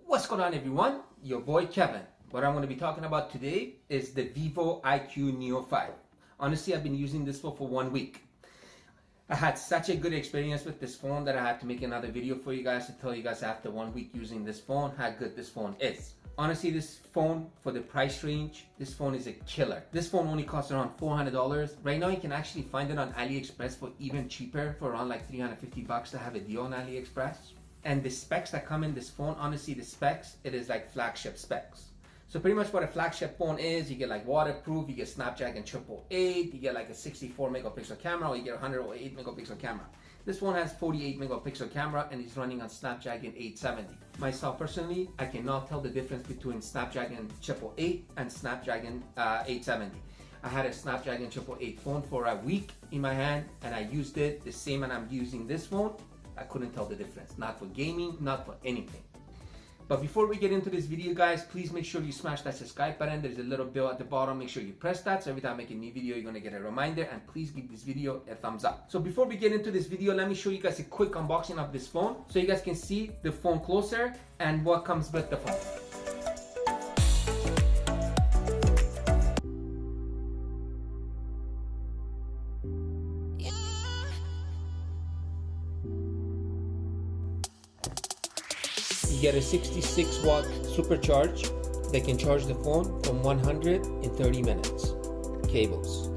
What's going on, everyone? Your boy Kevin. What I'm going to be talking about today is the VIVO IQOO NEO 5. Honestly, I've been using this phone for 1 week. I had such a good experience with this phone that I had to make another video for you guys to tell you guys after 1 week using this phone how good this phone is. Honestly, this phone, for the price range, this phone is a killer. This phone only costs around $400. Right now, you can actually find it on AliExpress for even cheaper, for around like $350 to have a deal on AliExpress. And the specs that come in this phone, honestly, the specs, it is like flagship specs. So pretty much what a flagship phone is, you get like waterproof, you get Snapdragon 888, you get like a 64 megapixel camera, or you get a 108 megapixel camera. This one has 48 megapixel camera and is running on Snapdragon 870. Myself personally, I cannot tell the difference between Snapdragon 888 and Snapdragon 870. I had a Snapdragon 888 phone for a week in my hand and I used it the same and I'm using this phone. I couldn't tell the difference, not for gaming, not for anything. But before we get into this video, guys, please make sure you smash that subscribe button. There's a little bell at the bottom. Make sure you press that, so every time I make a new video, you're gonna get a reminder. And please give this video a thumbs up. So before we get into this video, let me show you guys a quick unboxing of this phone, so you guys can see the phone closer and what comes with the phone. You get a 66 watt supercharge that can charge the phone from 100 in 30 minutes. Cables.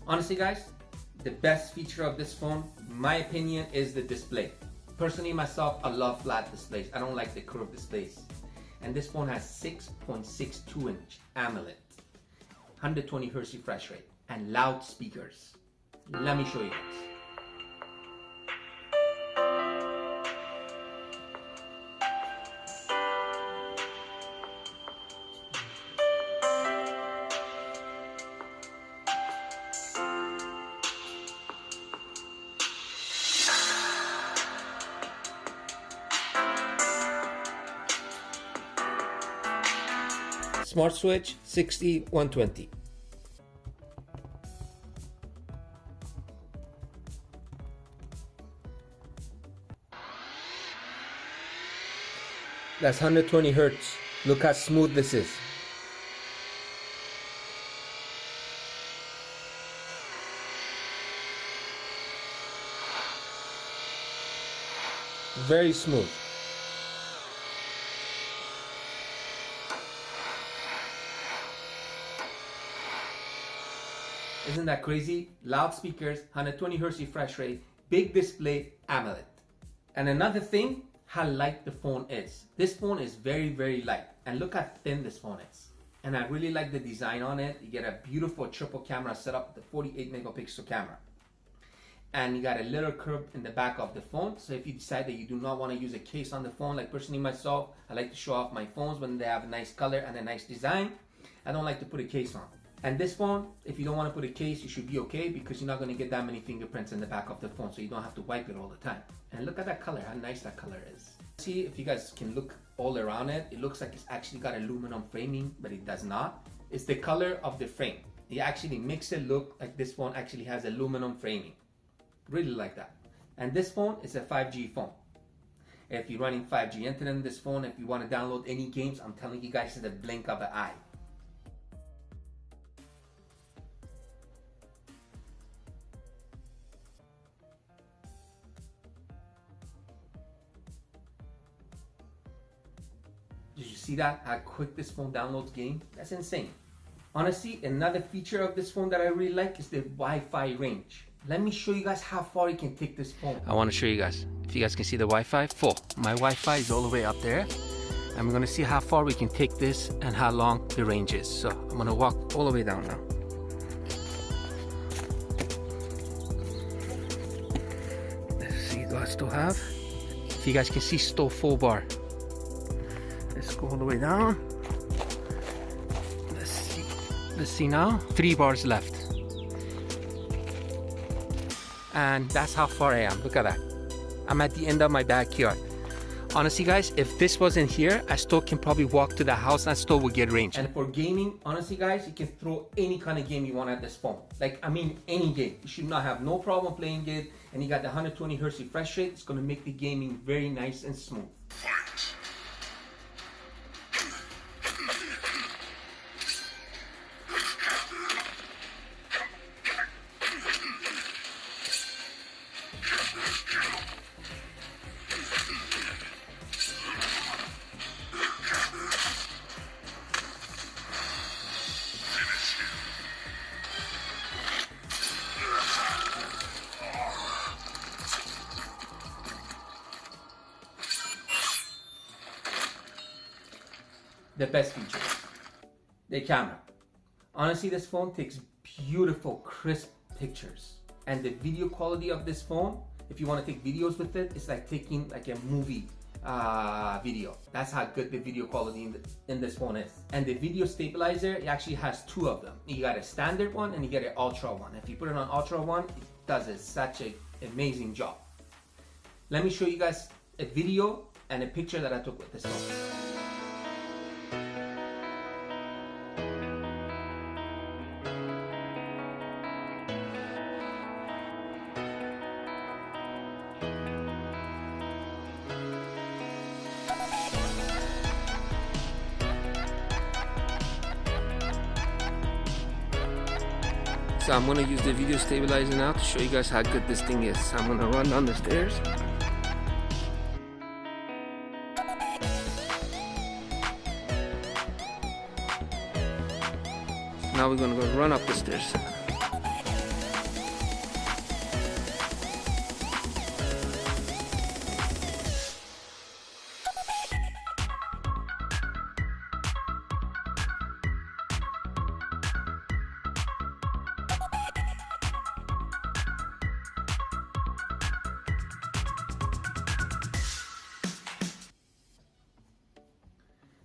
Honestly, guys, the best feature of this phone, in my opinion, is the display. Personally, myself, I love flat displays. I don't like the curved displays. And this phone has 6.62 inch AMOLED, 120 Hz refresh rate, and loud speakers. Let me show you guys. Smart switch 60-120. That's 120 Hertz. Look how smooth this is. Very smooth. Isn't that crazy? Loudspeakers, 120 Hz refresh rate, big display, AMOLED. And another thing, how light the phone is. This phone is very, very light. And look how thin this phone is. And I really like the design on it. You get a beautiful triple camera setup with the 48 megapixel camera. And you got a little curve in the back of the phone. So if you decide that you do not want to use a case on the phone, like personally myself, I like to show off my phones when they have a nice color and a nice design. I don't like to put a case on. And this phone, if you don't want to put a case, you should be okay, because you're not going to get that many fingerprints in the back of the phone, so you don't have to wipe it all the time. And look at that color, how nice that color is. See, if you guys can look all around it, it looks like it's actually got aluminum framing, but it does not. It's the color of the frame. It actually makes it look like this phone actually has aluminum framing. Really like that. And this phone is a 5G phone. If you're running 5G internet in this phone, if you want to download any games, I'm telling you guys, it's a blink of an eye. Did you see that? How quick this phone downloads game? That's insane. Honestly, another feature of this phone that I really like is the Wi-Fi range. Let me show you guys how far you can take this phone. I want to show you guys. If you guys can see the Wi-Fi, full. My Wi-Fi is all the way up there. And we're going to see how far we can take this and how long the range is. So I'm going to walk all the way down now. Let's see, do I still have? If you guys can see, still full bar. Let's go all the way down. Let's see now. 3 bars left. And that's how far I am. Look at that. I'm at the end of my backyard. Honestly guys, if this wasn't here, I still can probably walk to the house and still would get range. And for gaming, honestly guys, you can throw any kind of game you want at this phone. Like, I mean, any game. You should not have no problem playing it. And you got the 120 Hz refresh rate. It's gonna make the gaming very nice and smooth. The best features, the camera. Honestly, this phone takes beautiful, crisp pictures. And the video quality of this phone, if you want to take videos with it, it's like taking like a movie video. That's how good the video quality in this phone is. And the video stabilizer, it actually has two of them. You got a standard one and you get an ultra one. If you put it on ultra one, it does such an amazing job. Let me show you guys a video and a picture that I took with this phone. So I'm gonna use the video stabilizer now to show you guys how good this thing is. So I'm gonna run down the stairs. Now we're gonna go run up the stairs.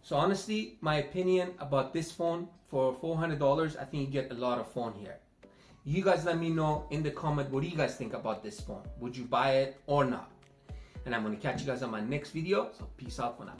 So honestly, my opinion about this phone, for $400, I think you get a lot of phone here. You guys let me know in the comment, what do you guys think about this phone? Would you buy it or not? And I'm gonna catch you guys on my next video, so peace out for now.